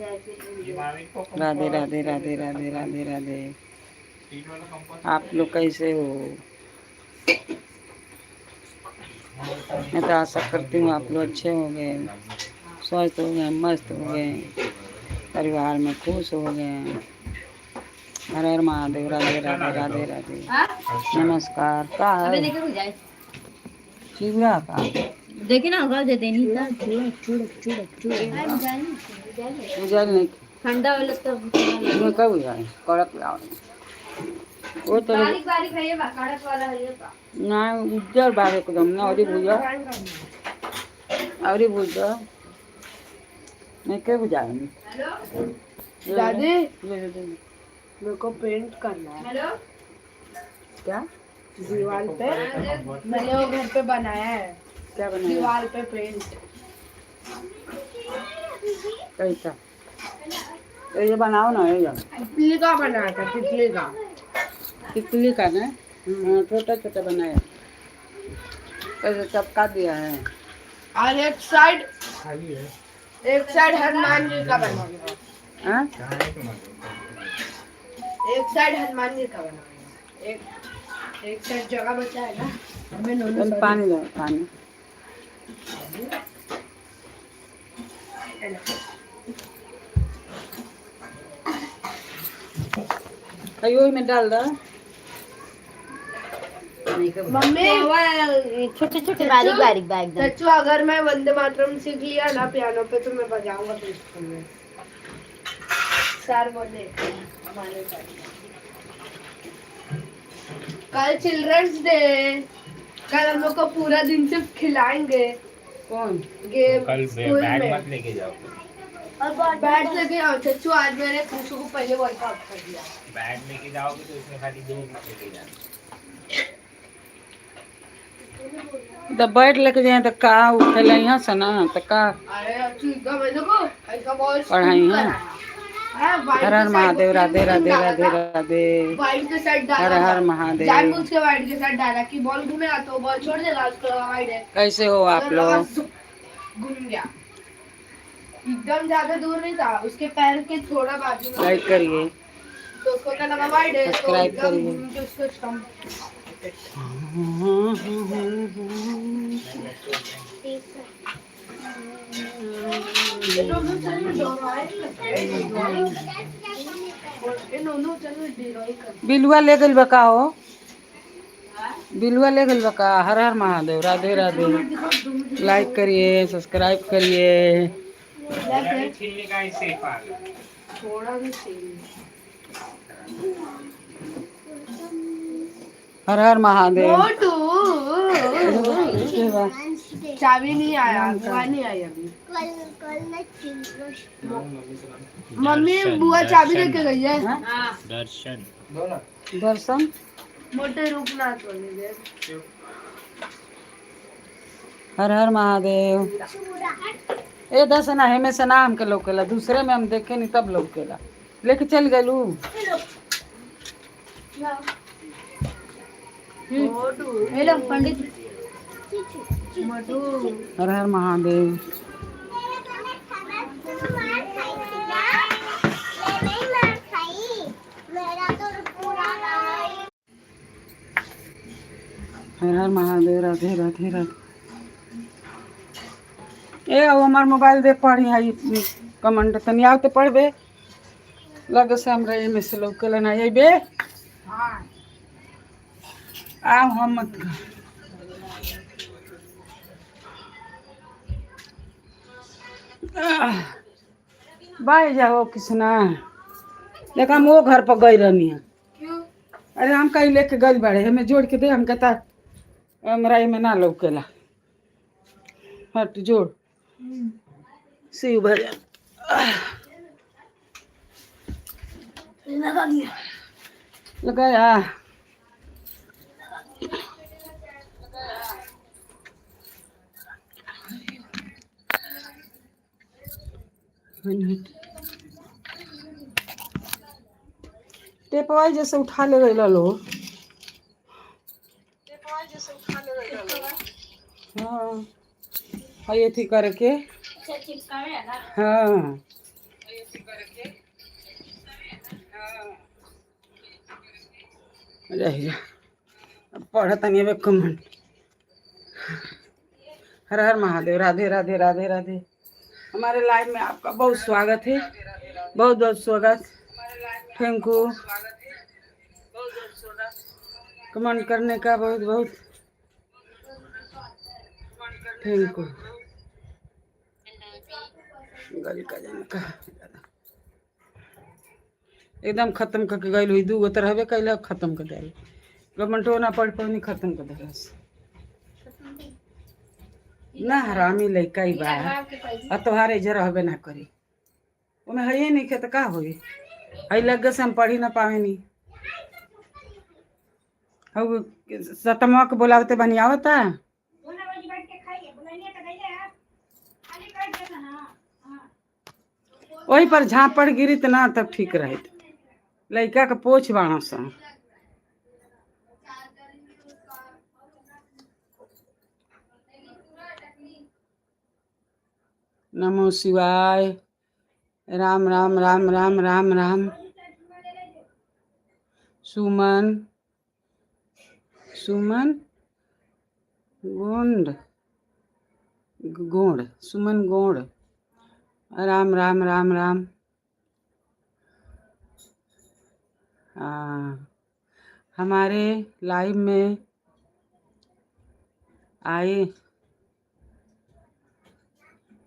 राधे राधे राधे राधे राधे राधे। आप लोग कैसे हो? मैं तो आशा करती हूँ आप लोग अच्छे हो गए, स्वस्थ हो गए, मस्त हो गए, परिवार में खुश हो गए। हर हर महादेव। राधे राधे राधे राधे। नमस्कार। का है चिवड़ा का देखी ना होगा देते नहीं था। चूड़ा नहीं ठंडा वाला तो मैं कब जाए कड़क लाओ वो तो बारीक बारीक है ये कड़क वाला है ये ना उज्जर बार एकदम ना और भुजा मैं कब जाऊंगी। हेलो दादी मेरे को पेंट करना है। हेलो क्या दीवार पे मैंने वो घर पे बनाया है। क्या बनाया? दीवार पे पेंट कैसा ये बनाओ ना। ये तितली का बनाया था। तितली का ना छोटा छोटा बनाया कैसे चपका दिया है। और एक साइड हनुमान जी का बनाया। एक साइड हनुमान जी का बनाया। एक साइड जगह बचा है ना हमें पानी दो पानी अयो में डाल दो मम्मी छोटे छोटे बारीक बारीक बैग सच्चू अगर मैं वंदे मातरम सीख लिया ना पियानो पे तो मैं बजाऊंगा तो स्कूल में सर बोले हमारे कल चिल्ड्रंस डे कल हम लोग को पूरा दिन सिर्फ खिलाएंगे। कौन गेम कल बैग मत लेके जाओ और बैग लेके आओ चच्चू। आज मैंने खुशू को पहले वर्कआउट कर दिया। बैग लेके जाओगे तो इसमें खाली 2 लेके जाना। तो बैठ लेके जाए तो का उठेला यहाँ से ना तो का पढ़ाई है। हर हर महादेव। राधे राधे राधे राधे। हर हर महादेव। जानबूझ के वाइट के साथ डाला कि बॉल घूमेगा तो बॉल छोड़ देगा उसको वाइट है। कैसे हो आप लोग? घूम गया एकदम ज्यादा दूर नहीं था उसके पैर के थोड़ा बाजू में। लाइक करिए तो उसको क्या लगा वाइट है तो एकदम घूम के उसको स्टंप। बिलुआ ले गल बका हो बिलुआ ले गल बका। हर हर महादेव। राधे राधे। लाइक करिए सब्सक्राइब करिए। थोड़ा भी हर हर महादेव। चाबी नहीं आया नहीं आई अभी। मम्मी बुआ चाबी लेके गई है। दर्शन मोटे रुकना थोड़ी देर। हर हर महादेव। ए दर्शन है में से नाम के लोकेला दूसरे में हम देखे नहीं तब लोकेला लेके चल गलू। हेलो पंडित हर हर महादेव। हर हर महादेव। राधे राधे राधे। ए हमार मोबाइल दे पढ़ी है कमेंट तनी आव तो पढ़बे लगे से हमरा में से लोग कल ना बे आ हम मत बाई जाओ किसना लेकिन हम वो घर पर गई रहनी है। अरे हम कहीं लेके गई बाड़े हमें जोड़ के दे हम कहता हमरा में ना लौकेला हट जोड़ शिव भजन लगाया टेपवाई जैसे उठा ले गई लो। हाँ ये थी करके हाँ पढ़ तनी अब कमेंट। हर हर महादेव। राधे राधे राधे राधे। हमारे लाइव में आपका बहुत स्वागत है, बहुत बहुत स्वागत। थैंक यू कमेंट करने का, बहुत बहुत थैंक यू। गली का जाने का एकदम खत्म करके गई हुई, 2 गो तो रहबे कैल, खत्म कर दिया। कमेंटो ना पढ़ पढ़नी, खत्म कर दिया ना। हरामी लड़का ही बा, और तोहार इधर रहबे ना करी। उन्हें है नहीं खे तो का होई। आई लग से हम पढ़ी ना पावे नहीं। सतमा के बोलावते बनियावता वही पर झापड़ गिरी तो ना, तब ठीक रहे। लड़का के पोछ बाणा सा। नमो शिवाय। राम राम राम राम राम राम। सुमन सुमन गोंड गोंड सुमन गोंड। राम राम राम राम। हमारे लाइव में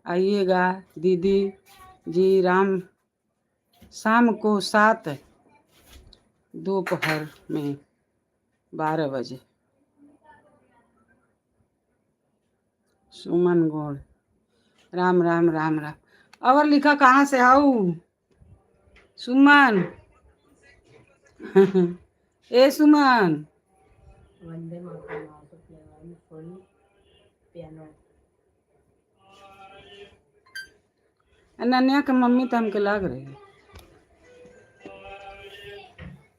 आइएगा दीदी जी। शाम को 7 दोपहर में 12 बजे। सुमन गौड़। राम राम राम राम। और लिखा कहाँ से आऊ सुमन? ए सुमन, अनन्या के मम्मी तो हमके लग रही है।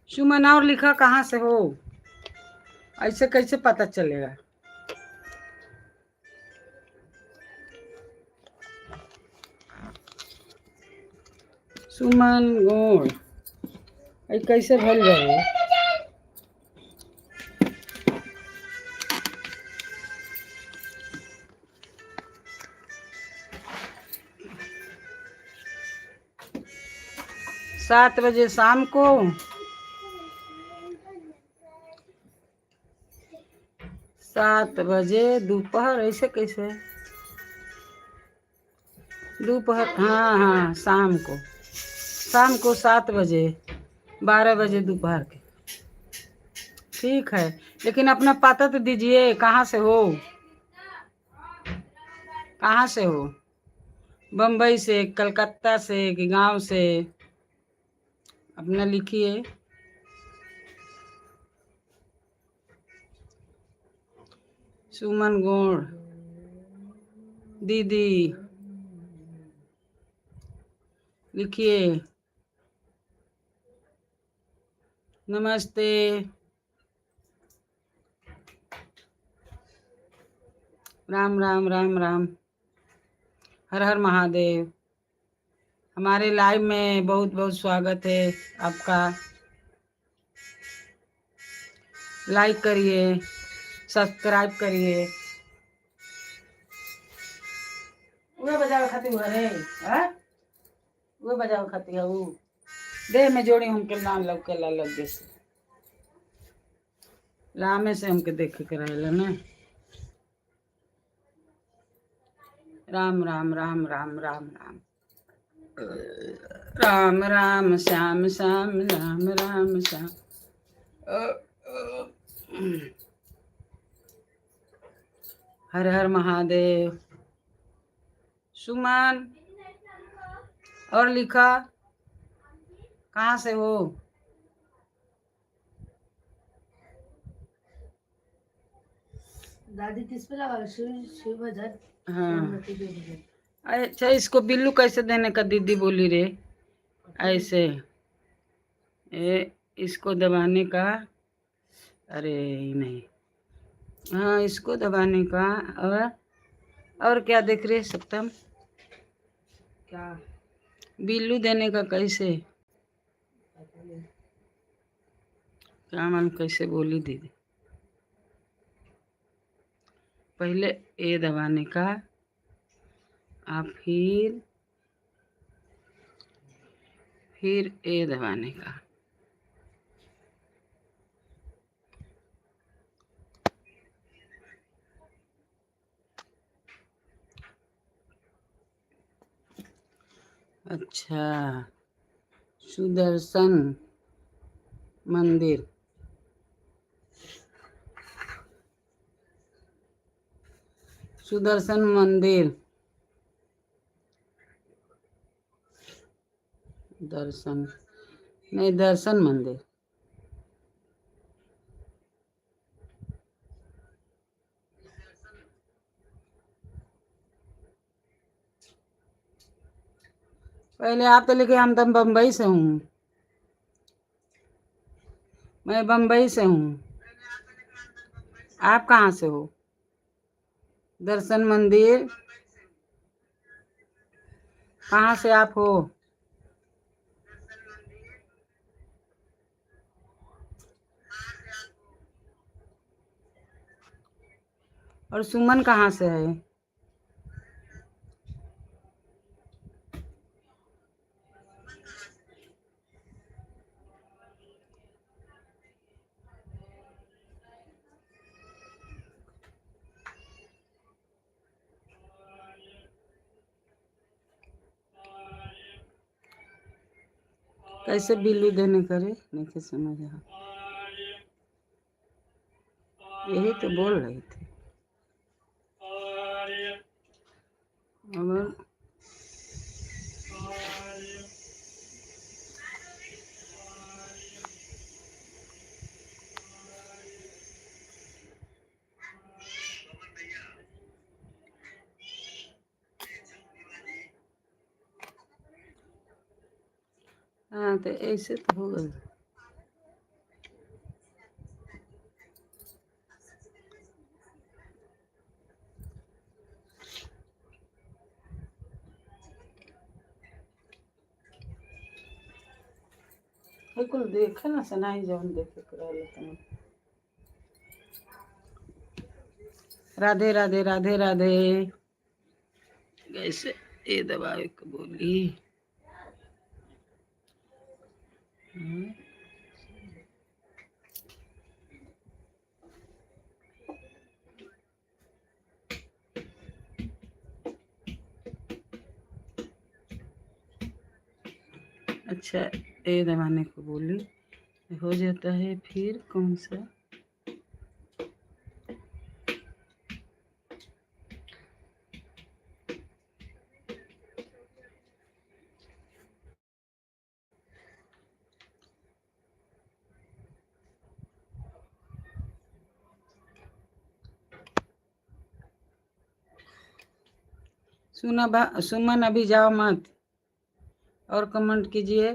सुमन और लिखा कहाँ से हो? ऐसे कैसे पता चलेगा? सुमन गोड़ कैसे भल जाए? सात बजे शाम को, 7 बजे दोपहर, ऐसे कैसे? दोपहर, हाँ हाँ, शाम को 7 बजे 12 बजे दोपहर के। ठीक है, लेकिन अपना पता तो दीजिए, कहाँ से हो? कहाँ से हो? बम्बई से, कलकत्ता से कि गांव से? अपना लिखिए। सुमन गोड़ दीदी लिखिए। नमस्ते। राम राम राम राम। हर हर महादेव। हमारे लाइव में बहुत बहुत स्वागत है आपका। लाइक करिए, सब्सक्राइब करिए। वो बजाओ खाती हुआ रे, वो बजाओ खाती है वो। देह में जोड़ी हमके नाम लग के लग जैसे लामे से हमके देखे के रहेला ना। राम राम राम राम राम राम। राम राम श्याम श्याम राम राम श्याम। हर हर महादेव। सुमन और लिखा कहाँ से हो? दादी किस पे लगा? शिव भजन। हाँ, अच्छा, इसको बिल्लू कैसे देने का दीदी बोली रे? ऐसे इसको दबाने का। अरे नहीं, हाँ, इसको दबाने का। और क्या देख रहे सप्तम? क्या बिल्लू देने का कैसे, क्या मालूम कैसे बोली दीदी। पहले ए दबाने का, आप फिर ए दबाने का। अच्छा, सुदर्शन मंदिर, सुदर्शन मंदिर, दर्शन नहीं, दर्शन मंदिर। पहले आप तो लिखे हम तो बम्बई से हूँ, मैं बम्बई से हूँ। आप कहाँ से हो? दर्शन मंदिर कहाँ से आप हो? और सुमन कहाँ से है? कैसे बिल्लू देने करे, नहीं समझ आ, यही तो बोल रही थी। अब हाँ, तो ऐसे तो होगा। बिल्कुल देखे ना सनाई जौन देखे करा लेते हैं। राधे राधे राधे राधे। कैसे ये दबावे को बोली। अच्छा, ए दबाने को बोली, हो जाता है। फिर कौन सा? सुमन अभी जाओ मत, और कमेंट कीजिए।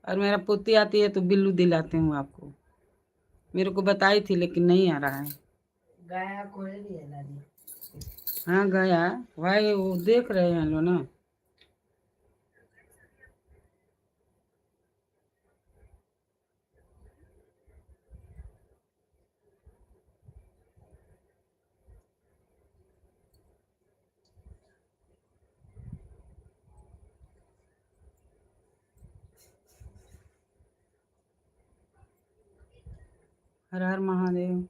और मेरा पोती आती है तो बिल्लू दिलाते हूँ आपको। मेरे को बताई थी लेकिन नहीं आ रहा है। गया कोई भी है लाली। हाँ गया भाई, वो देख रहे हैं लो ना। हर हर महादेव।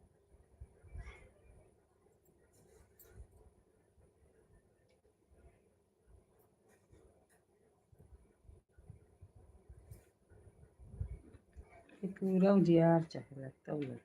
पूरा उजियार चाहिए लगता है।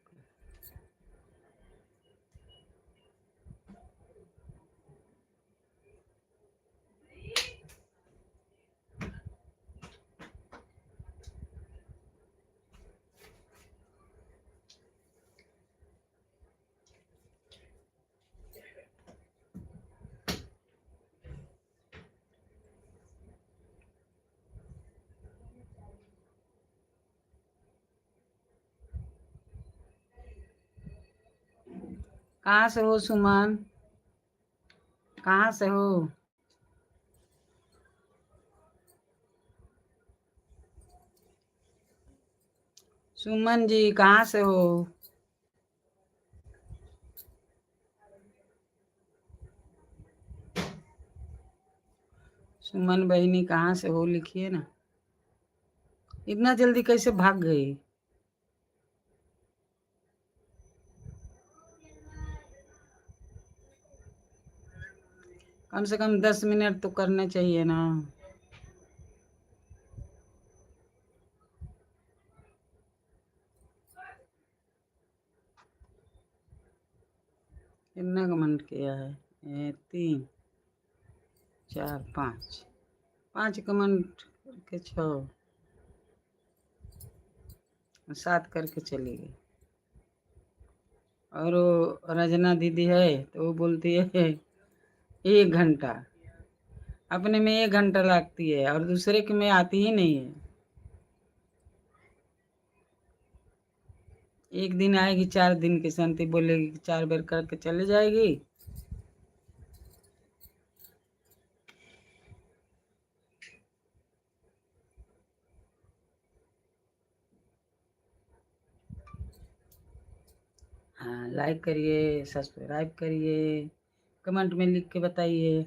कहाँ से हो सुमन? कहाँ से हो? सुमन जी कहाँ से हो? सुमन बहनी कहाँ से हो, लिखिए ना। इतना जल्दी कैसे भाग गई? कम से कम 10 मिनट तो करने चाहिए ना। कितना कमेंट किया है? 3 4 5 कमेंट के 6 7 करके चली गई। और वो रजना दीदी है तो वो बोलती है 1 घंटा। अपने में 1 घंटा लगती है और दूसरे के में आती ही नहीं है। एक दिन आएगी 4 दिन की शांति, बोलेगी 4 बार करके चले जाएगी। हाँ, लाइक करिए, सब्सक्राइब करिए, कमेंट में लिख के बताइए।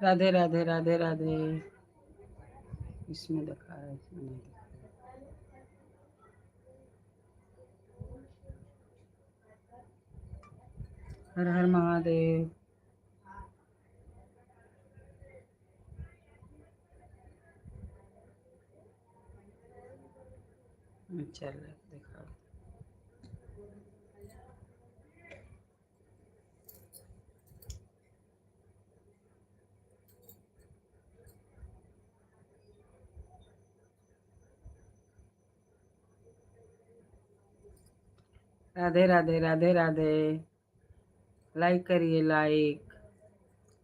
राधे राधे राधे राधे। इसमें दिखा है, इसमें नहीं दिखा। हर हर महादेव। चल दिखा। राधे राधे राधे राधे। लाइक करिए, लाइक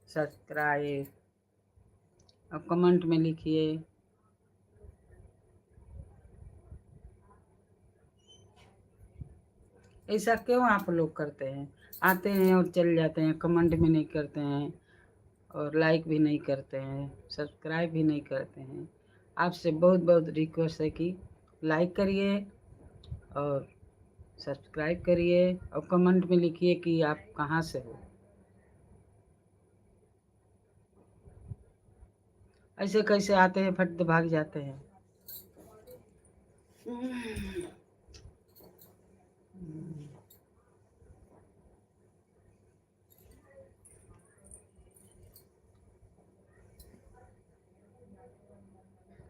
सब्सक्राइब और कमेंट में लिखिए। ऐसा क्यों आप लोग करते हैं? आते हैं और चल जाते हैं, कमेंट भी नहीं करते हैं और लाइक भी नहीं करते हैं, सब्सक्राइब भी नहीं करते हैं। आपसे बहुत बहुत रिक्वेस्ट है कि लाइक करिए और सब्सक्राइब करिए और कमेंट में लिखिए कि आप कहाँ से हो। ऐसे कैसे आते हैं फट से भाग जाते हैं।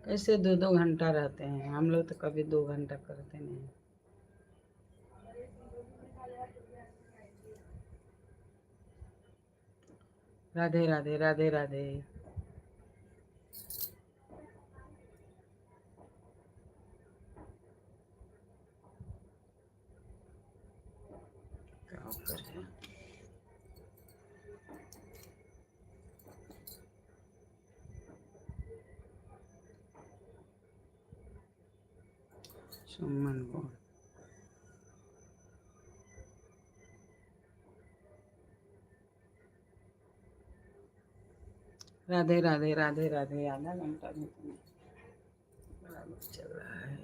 कैसे 2-2 घंटा रहते हैं? हम लोग तो कभी 2 घंटा करते नहीं। राधे राधे राधे राधे। क्या करें? सुमन को राधे राधे राधे राधे। आधा घंटा में बराबर चल रहा है।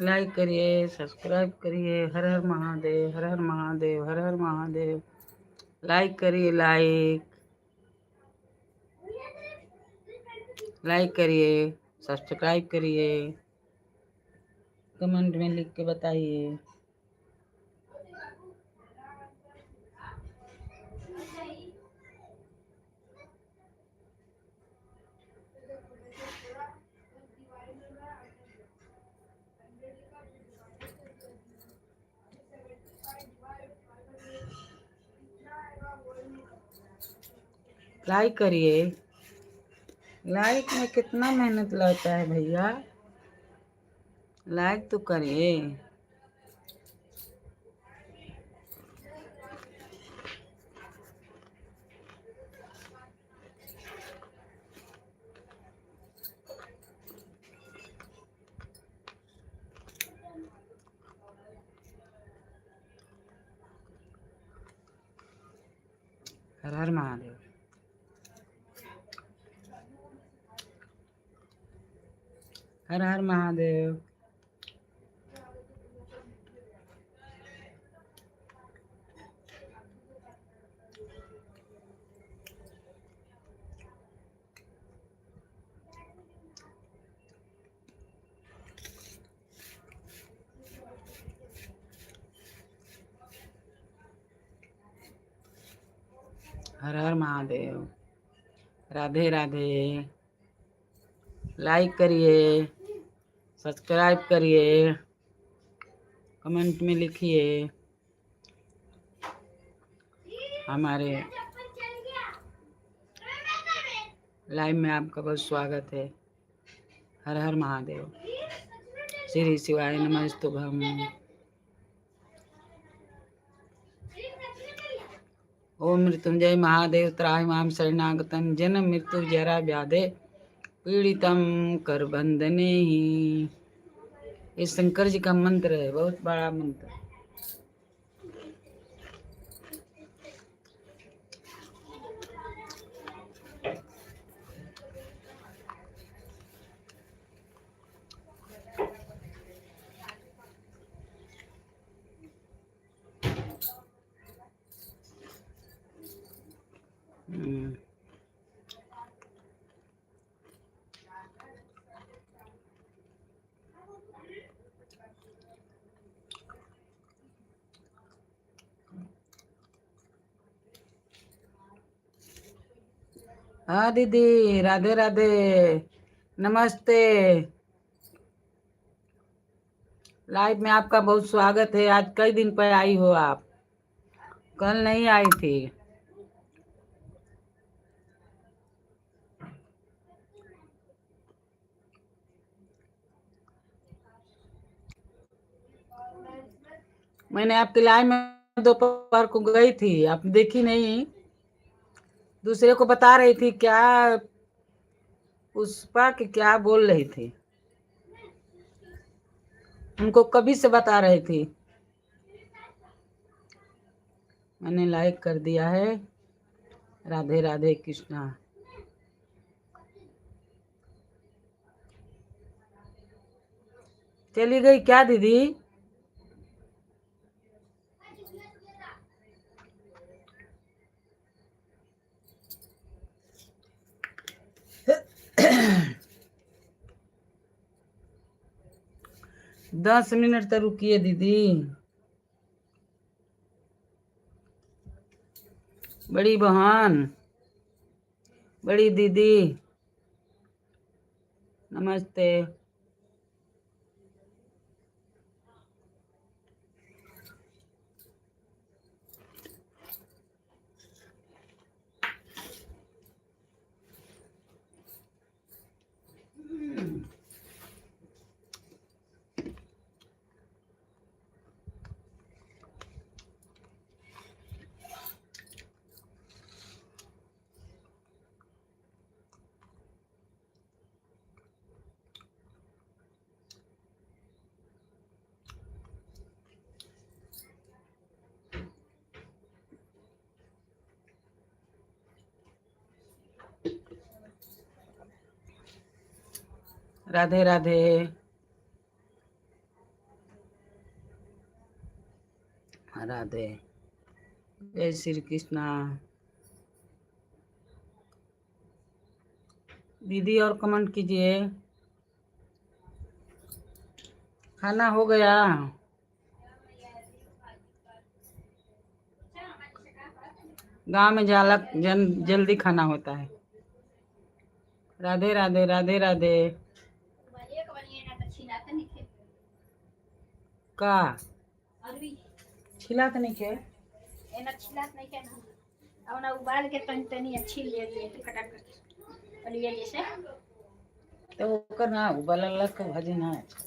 लाइक करिए, सब्सक्राइब करिए। हर हर महादेव, हर हर महादेव, हर हर महादेव। लाइक करिए, लाइक करिए, सब्सक्राइब करिए, कमेंट में लिख के बताइए। लाइक करिए। लाइक में कितना मेहनत लगता है भैया, लाइक तो करिए। हर हर महादेव। हर हर महादेव। हर हर महादेव। राधे राधे। लाइक करिए, सब्सक्राइब करिए, कमेंट में लिखिए। हमारे लाइव में आपका बहुत स्वागत है। हर हर महादेव। श्री शिवाय नमस्तुभ्यं। ओम मृत्युंजय महादेव त्राहिमाम शरणागतम जन्म मृत्यु जरा व्याधे पीड़ितम कर बंधने ही। ये शंकर जी का मंत्र है, बहुत बड़ा मंत्र। हाँ दीदी, राधे राधे, नमस्ते। लाइव में आपका बहुत स्वागत है। आज कई दिन पर आई हो आप, कल नहीं आई थी। मैंने आपके लाइव में दोपहर को गई थी, आप देखी नहीं। दूसरे को बता रही थी क्या, पुष्पा की क्या बोल रही थी, उनको कभी से बता रही थी। मैंने लाइक कर दिया है। राधे राधे कृष्णा। चली गई क्या दीदी? दस मिनट तो रुकिए दीदी। बड़ी बहन, बड़ी दीदी, नमस्ते। राधे राधे, राधे, जय श्री कृष्णा। दीदी और कमेंट कीजिए। खाना हो गया? गांव में जल्दी खाना होता है। राधे राधे, राधे राधे। का छिलात नहीं के? एना छिलात नहीं के ना, और ना उबाल के तनी तनी अच्छी ले लिए टकटक लिए जैसे, तो ओकर ना उबालल के भाजी ना अच्छा।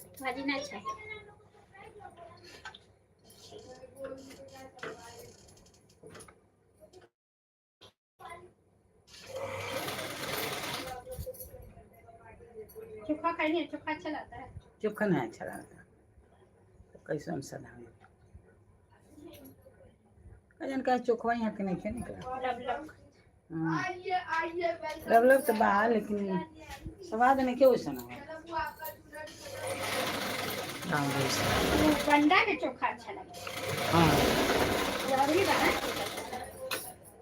चोखा खाइए, चोखा अच्छा लगता है। चोखा नहीं अच्छा लगता, कैसे सा धान कजन का चोखवा यहाँ के नहीं खे निकला। लब लब तो बा, लेकिन स्वाद नहीं के वैसा ना बंडा के चोखा अच्छा लगता है।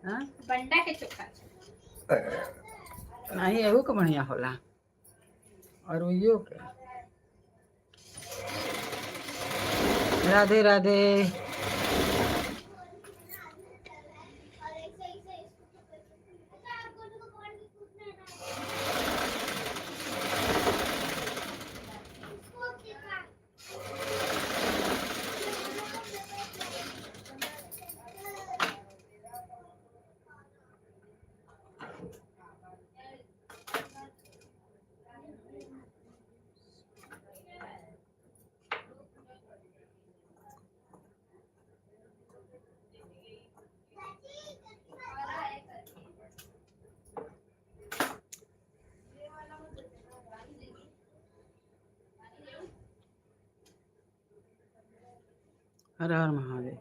हाँ, बंडा के चोखा नहीं, एहू के बढ़िया होला। और वो के राधे राधे। हर हर महादेव।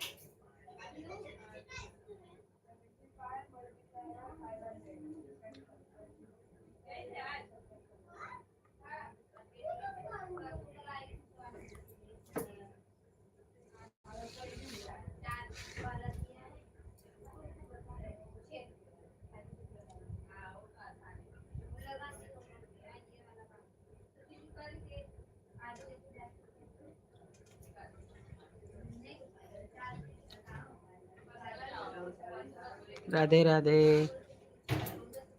राधे राधे।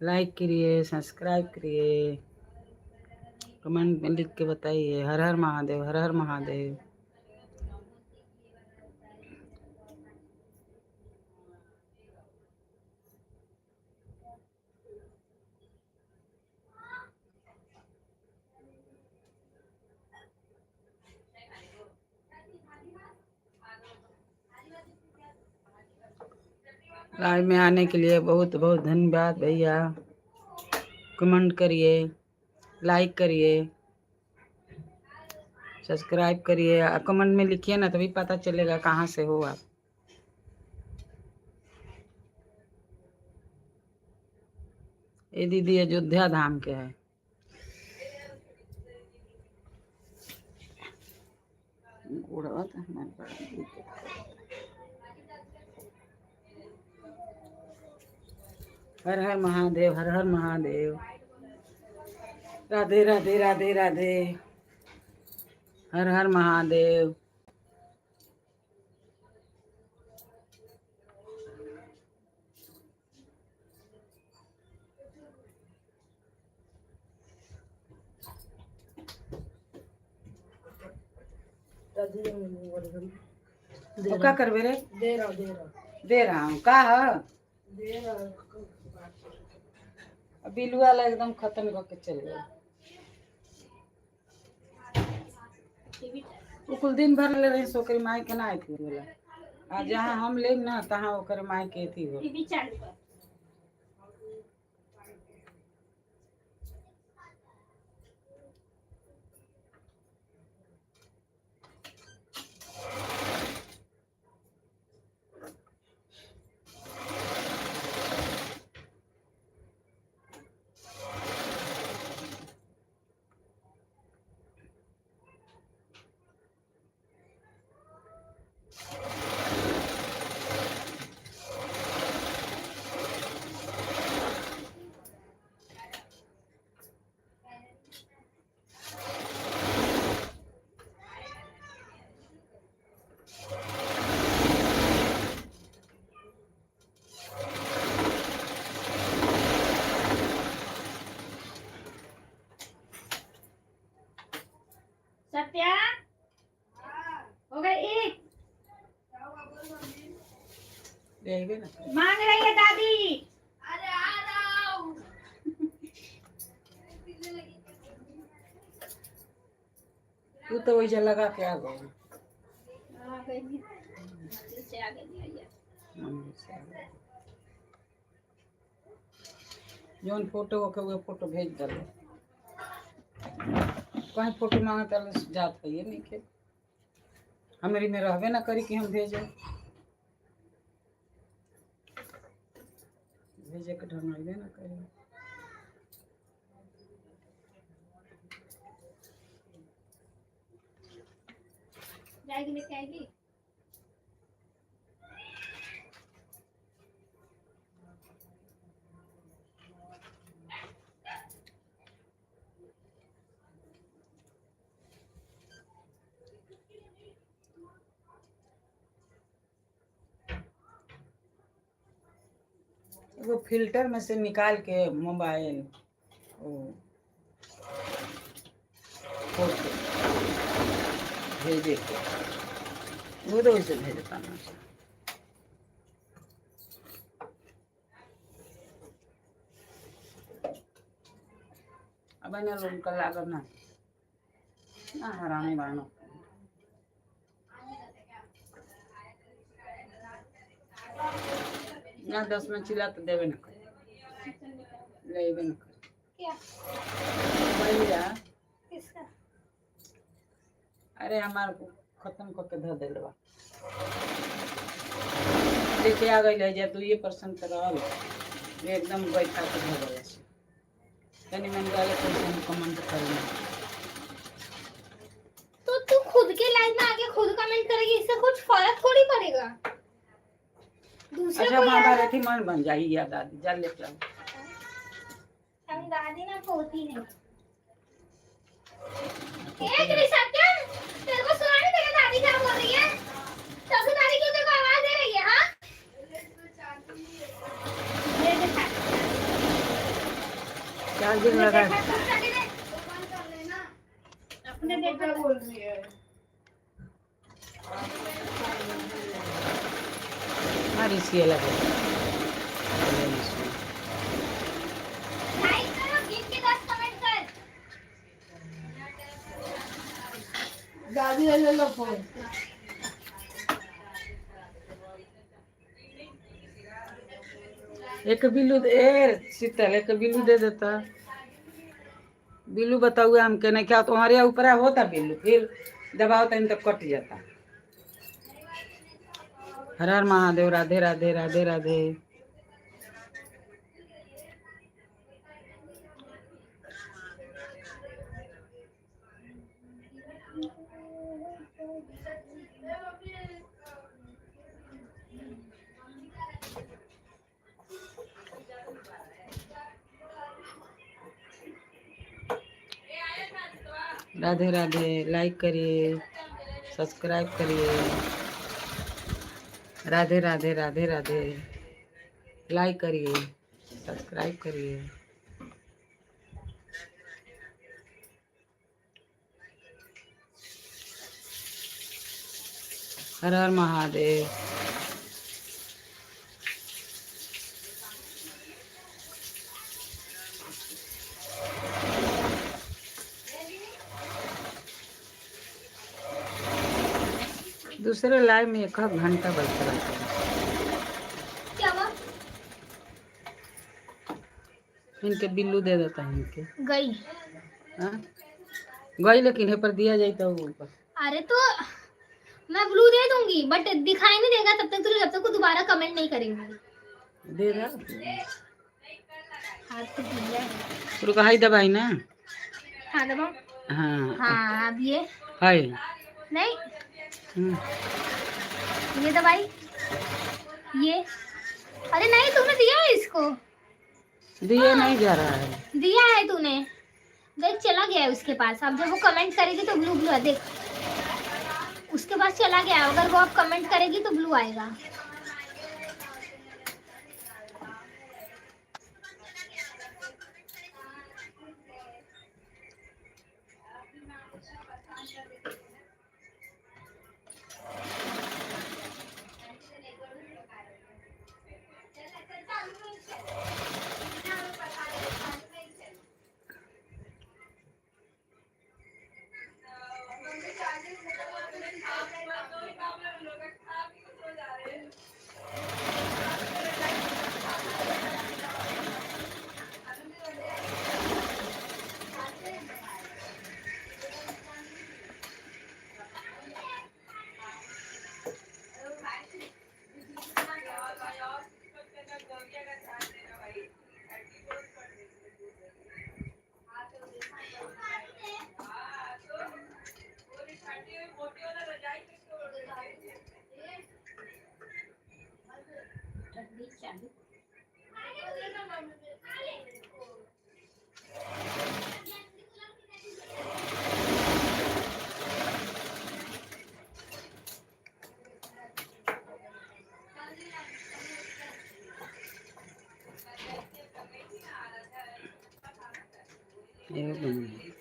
लाइक करिए, सब्सक्राइब करिए, कमेंट में लिख के बताइए। हर हर महादेव, हर हर महादेव। लाइव में आने के लिए बहुत बहुत धन्यवाद भैया। कमेंट करिए, लाइक करिए, सब्सक्राइब करिए। कमेंट में लिखिए ना, तभी पता चलेगा कहाँ से हो आप। ये दीदी अयोध्या धाम के है। हर हर महादेव, हर हर महादेव। राधे राधे राधे राधे। हर हर महादेव। तो क्या करबे रे? दे रहा हूँ का है? बिल्लू वाला एकदम खत्म करके चल गया। कुल दिन भर ले रही सोकरी माई के ना आई थी बोला। आज जहाँ हम ले ना तहाँ ओकर माई के थी हो। सत्या हो गई एक मांग रही है दादी। अरे आ रहा हूँ। तू तो वही लगा के आ गई। जौन फोटो के वो फोटो भेज दे। कहीं फोटो मांगे तो जात है ये नहीं के हमारी में रहबे ना करी कि हम भेजे के ढंग रहबे ना करी। जाएगी लेके आएगी। वो फिल्टर में से निकाल के मोबाइल फोटो भेजे के वो तो वैसे भेज पाना। अब ना लोग का लागत ना हरामी बानो ना 10 में चिल्ला तो देवे न करे लेवे न करे क्या भैया किसका? अरे हमार को खत्म करके धर देलवा लेके आ गई ले जा तू ये % रहल एकदम बैठा के धर देला से तनी मन गाले पर्सन कमेंट करना। तो तू खुद के लाइव में आके खुद कमेंट करेगी, इससे कुछ फर्क थोड़ी पड़ेगा। दूसरे अच्छा हमारा थी मन बन जाई या दादी जा ले जाओ। हम दादी ना होती नहीं। एक रिसेप्शन तेरे को सुना नहीं तेरी दादी क्या बोल रही है? तब से दादी क्यों तेरे को आवाज दे रही है? हाँ चार्जिंग लगा अपने वो क्या बोल रही है? हमारी सी लगे लाइक करो, गिन के 10 कमेंट कर। दादी ले लो फोन। एक बिल्लू शीतल एक बिल्लू दे देता। बिल्लू बताओ हम कहने क्या तुम्हारे ऊपर होता बिल्लू फिर दबाओ तब तक कट जाता। हर हर महादेव राधे राधे राधे राधे। राधे राधे। लाइक करिए सब्सक्राइब करिए। राधे राधे राधे राधे। लाइक करिए सब्सक्राइब करिए। हर हर महादेव। दूसरे लाइव में एक घंटा बजता रहता है। क्या हुआ? इनके बिल्लू दे देता है इनके। गई। हाँ गई लेकिन है पर दिया जाता है ऊपर। अरे तो मैं ब्लू दे दूंगी बट दिखाई नहीं देगा तब तक, जब तक वो दोबारा कमेंट नहीं करेंगे। दे रहा हाथ तो पीला है। रुका हाई दबाई ना। हाँ दबाओ। हाँ हाँ अब ये हाय। नहीं, हम्म, ये दबाई, ये। अरे नहीं, तूने दिया है इसको। दिए नहीं जा रहा है। दिया है तूने, देख चला गया है उसके पास। अब जब वो कमेंट करेगी तो ब्लू ब्लू है, देख उसके पास चला गया। अगर वो अब कमेंट करेगी तो ब्लू आएगा। ये बनी।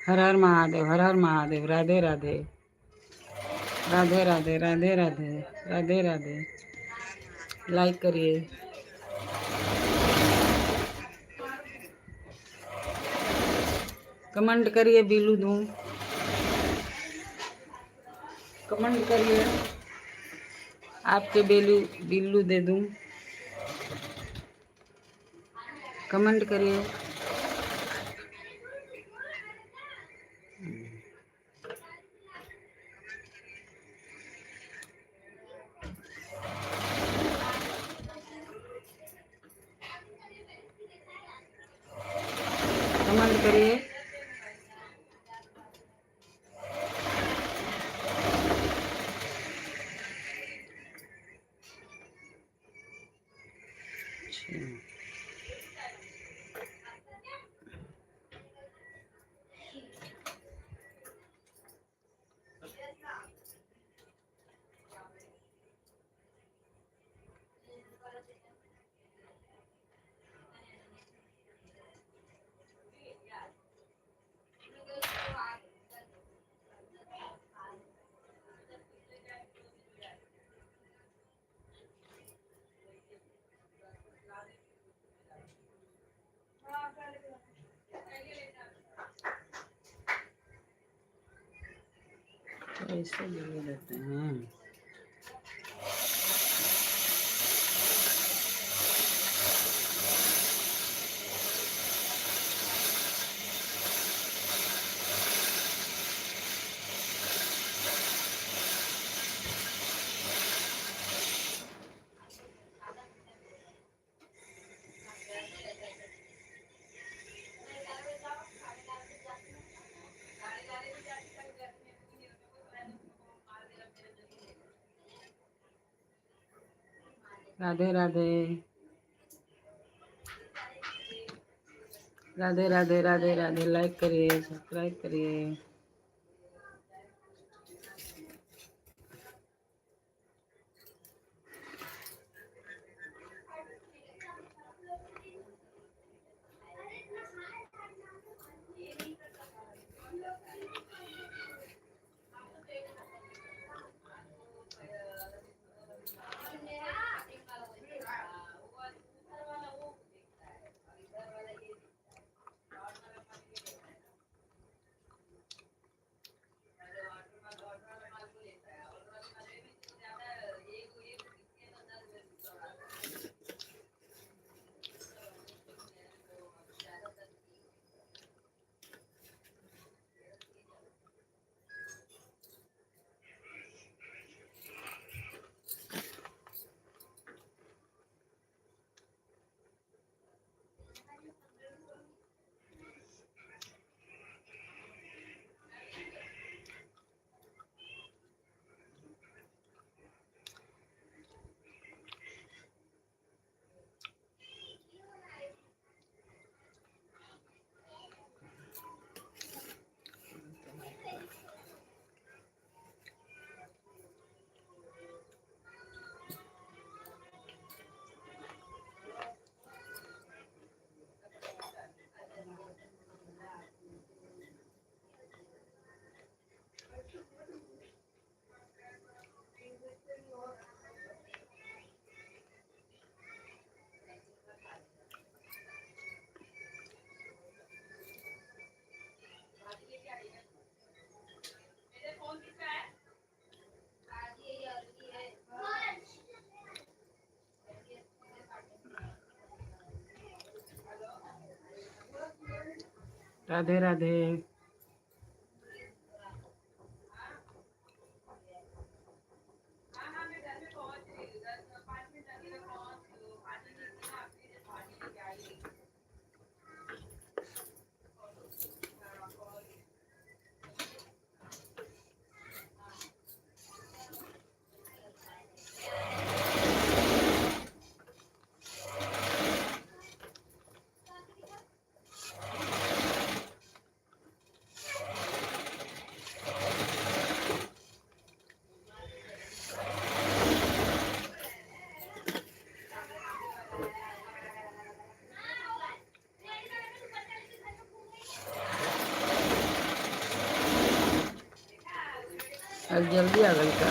हर हर महादेव हर हर महादेव राधे राधे राधे राधे राधे राधे राधे राधे। लाइक करिए कमेंट करिए। बिल्लू दूं कमेंट करिए। आपके बिल्लू दे दूं कमेंट करिए। कमेंट करिए। ऐसे ले लेते हैं। राधे राधे राधे राधे राधे राधे। लाइक करिए, सब्सक्राइब करिए। राधे राधे। अब जल्दी आ गई का।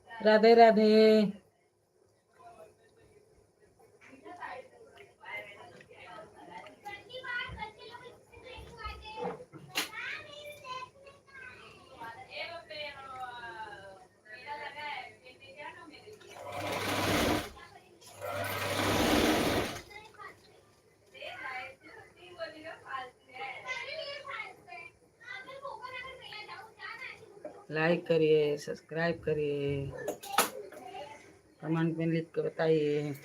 राधे राधे। लाइक करिए, सब्सक्राइब करिए, कमेंट में लिख के बताइए।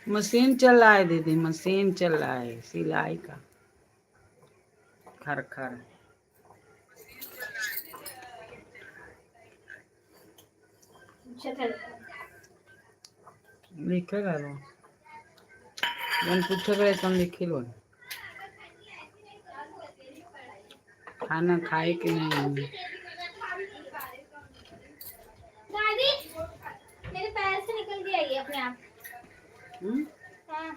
मशीन चल रहा है दीदी, मशीन चल रहा है सिलाई का, खर खर लिखेगा लो, जन पूछेगा तो लिखी लो। खाना खाए कि नहीं? दादी मेरे पैर से निकल गया ये अपने आप। हाँ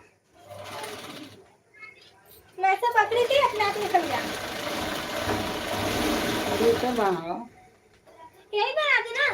मैं ऐसे पकड़ी थी, अपने आप निकल गया। यही बना दी ना।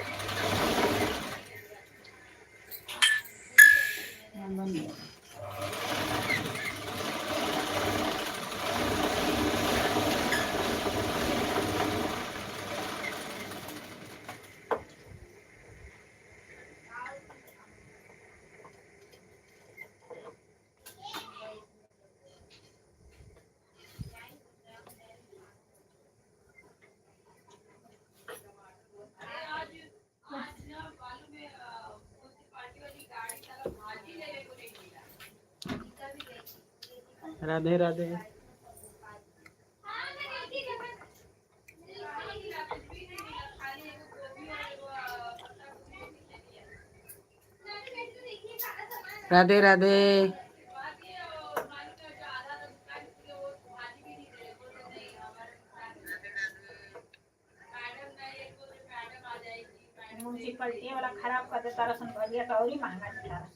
राधे राधे। राधे राधे। म्यूनसिपलिटी वाला खराब कर देता रसन, बढ़िया तो और ही महंगा देता रसन।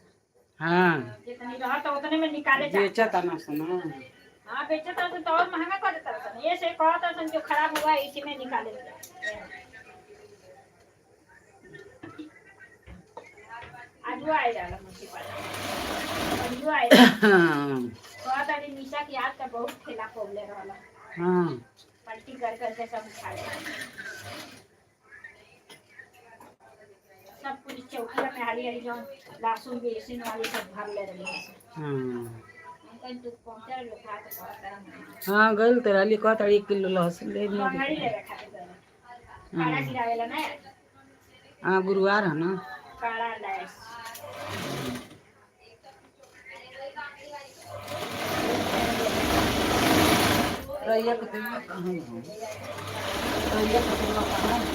हाँ जितनी रहा तो उतने में निकाले बेचा था ना सुना। हाँ बेचा था तो और महंगा कर देता रसन। ये से कहता रसन जो खराब हुआ है इसी में निकाले। आज आए जाला म्यूनसिपलिटी, आज आए कहता रे निशा की आज का बहुत ठेला कोबले रहला। हाँ पलटी कर करके सब उठा लिया। सब पूरी चौकिया में हरी हरी जो लहसुन बेसन वाली सब भर ले रही है। हाँ गल तेरा लिखा था 1 किलो लहसुन ले लिया। बंगाड़ी ले रखा है काड़ा गिरावेला ना। हाँ गुरुवार है ना। काड़ा लैस रैया के तेलवा कहाँ है? रैया के तेलवा कहाँ है?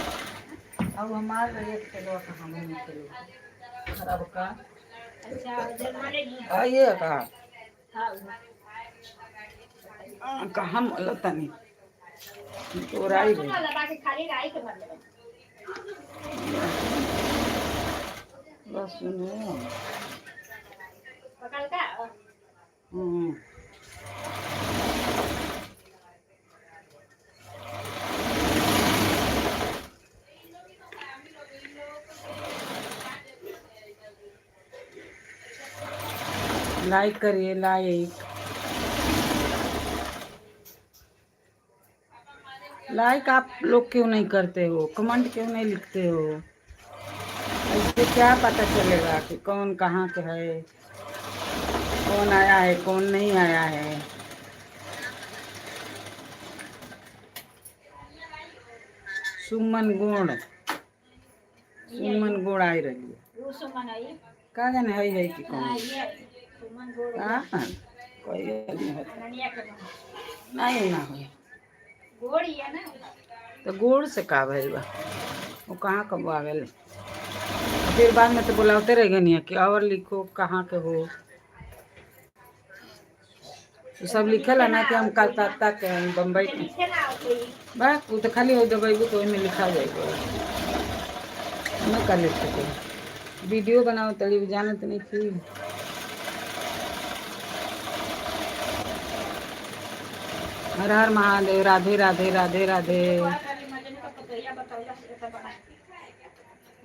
अब हमारे रैया के तेलवा कहाँ है? खराब का अच्छा जलवाले नहीं आइए का हां कहाँ लता नहीं तो राई सुन वाला बाकी खाली राई के भर ले बस सुनो पकड़ का। लाइक करिए, लाइक आप लोग क्यों नहीं करते हो? कमेंट क्यों नहीं लिखते हो? इससे क्या पता चलेगा कि कौन कहाँ के है, कौन आया है कौन नहीं आया है? सुमन गुण आई रही है। वो सुमन आई का जाने है कि कौन? ये सुमन गोड़ कोई ननिया के नहीं ना हो गोड़ ही है ना। तो गोड़ से का भइल बा? वो कहाँ कब आवेल? फिर बाद में तो बुलाते रह गए कि और लिखो कहाँ के हो। तो सब लिखल है ना कि हम कलकत्ता के हैं, बम्बई के। लिखे ना कोई बस वो तो खाली हो दबाइबू तो ओहिमे लिखा जाएगा। हमें कर लिख सके वीडियो बनाओ तली जाने तो नहीं थी। हर हर महादेव, राधे राधे राधे राधे।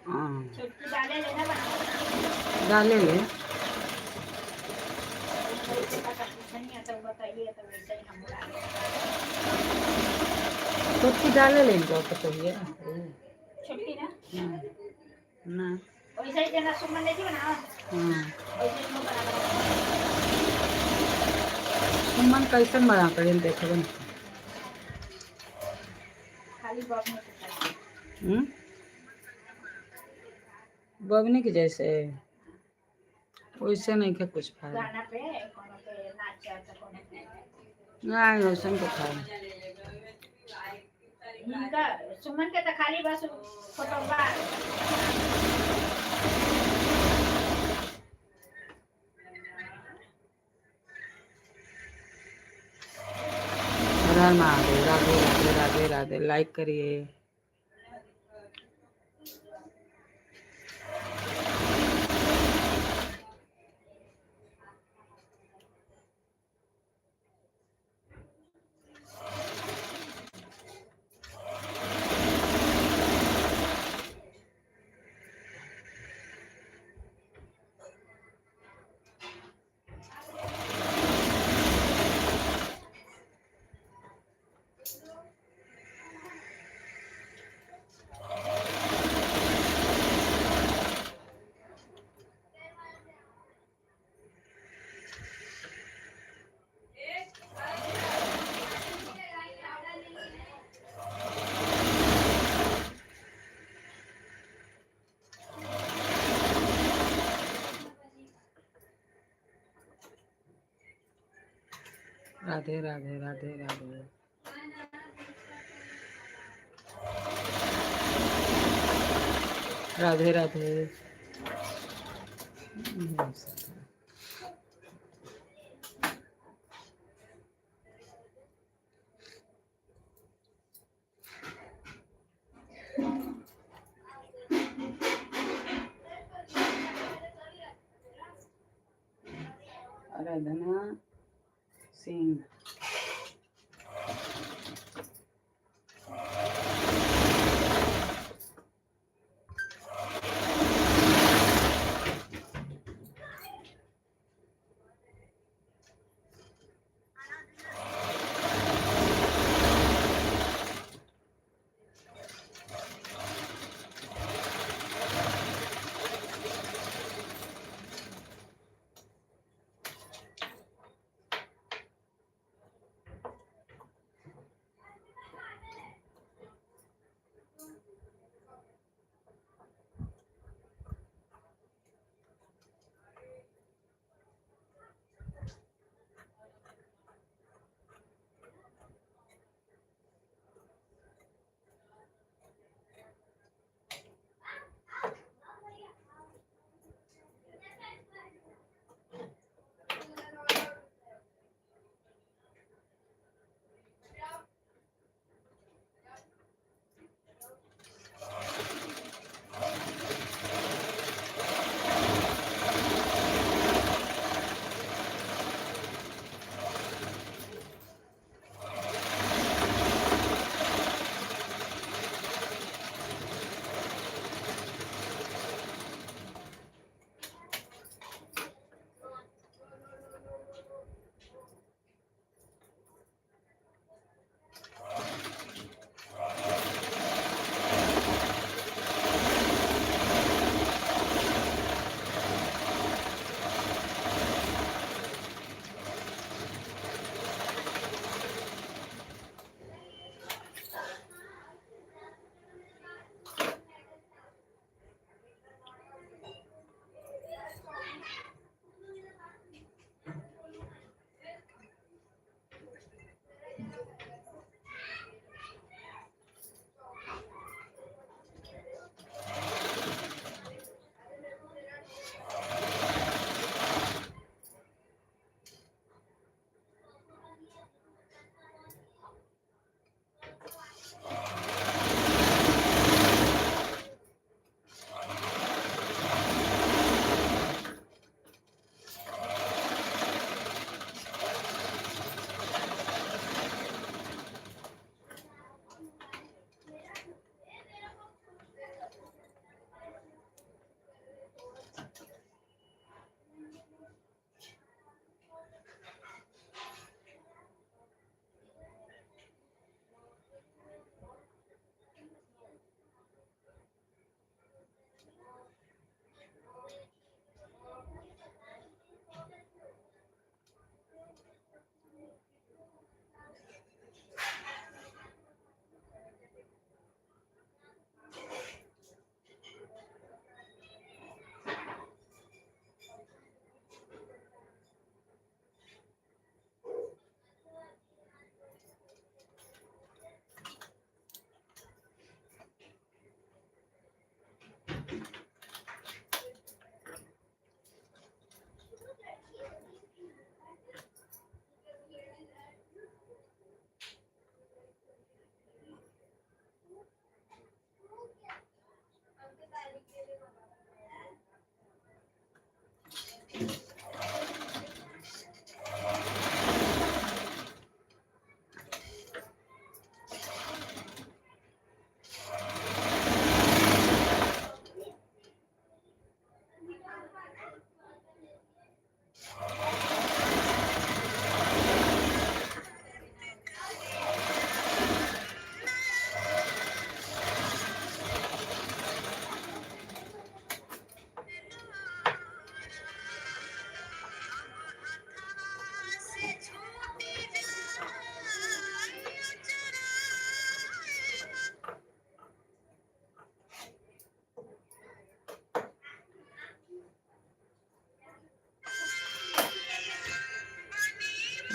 हाँ डाले ले छोटकी डाले ले जाओ तो ये छोटी ना ना वैसे ही देना सुमन ने जी बना हाँ वैसे ही बना सुमन कैसे बना कर देखो खाली बाप में बबनी के जैसे वैसे नहीं के कुछ फायदा गाना पे कोनो पे नाच आता कोनो पे नहीं वैसे तो खाए इनका सुमन के तो खाली बस फोटो बा हर हर महादेव, राधे राधे राधे राधे। लाइक करिए। राधे राधे राधे राधे। राधे राधे। आराधना सिंह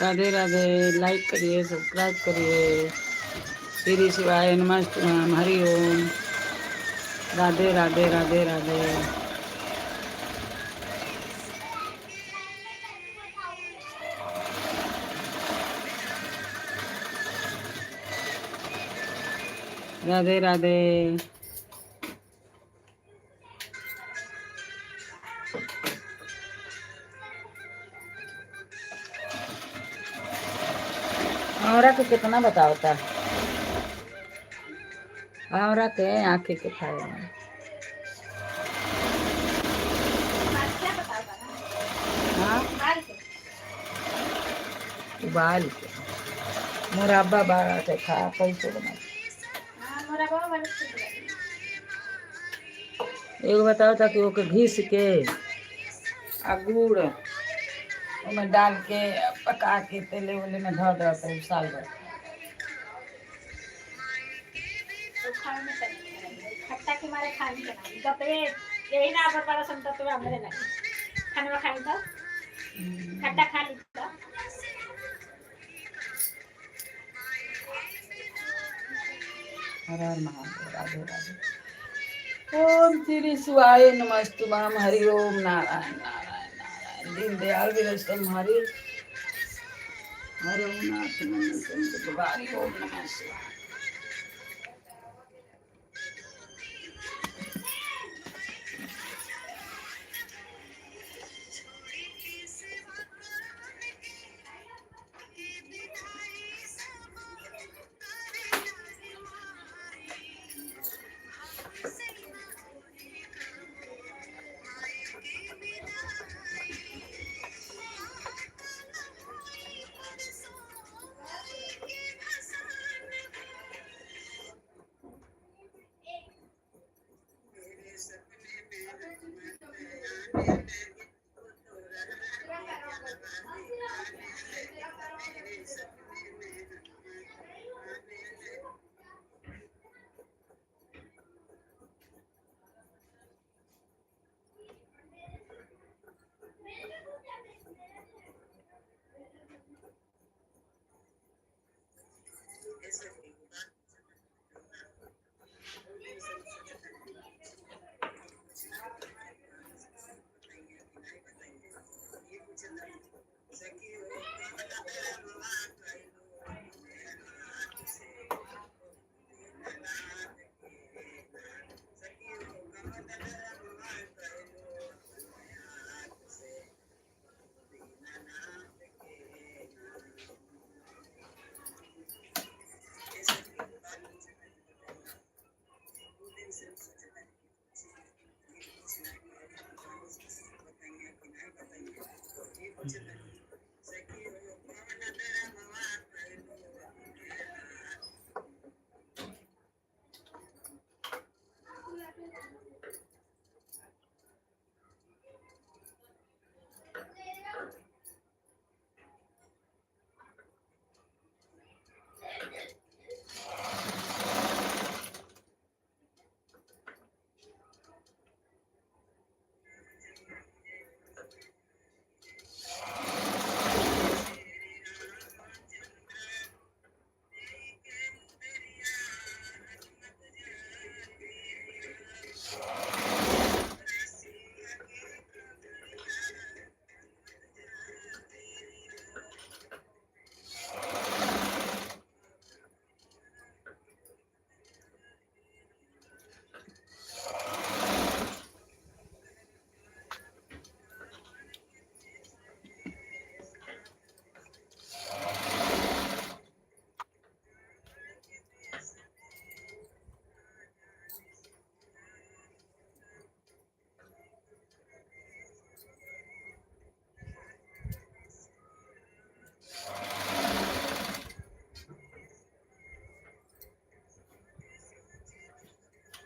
राधे राधे। लाइक करिए, सब्सक्राइब करिए। श्री शिवाय नमस्ते। हरि ओम। राधे राधे राधे राधे। राधे राधे। औरा के कितना बताओ था? औरा के आंखें के खाए हाँ उबाल के मुरब्बा बाड़ा के खा कैसे बना। एगो बताओ था कि ओके घिस के आ गुड़ उसमें डाल के पका के तेले वेले में धर दो तो साल भर खट्टा के मारे खाने के नाम तो पे यही ना पर बड़ा संता तो हमरे नहीं खाने में खाई तो खट्टा खा ली तो हर हर महादेव। राधे राधे। ओम श्री शिवाय नमस्तुभ्यं। हरि ओम। नारायण नारायण नारायण। दीनदयाल विरस्तम हरि हरि ओम नाथ नमः। हरि ओम नमः शिवाय।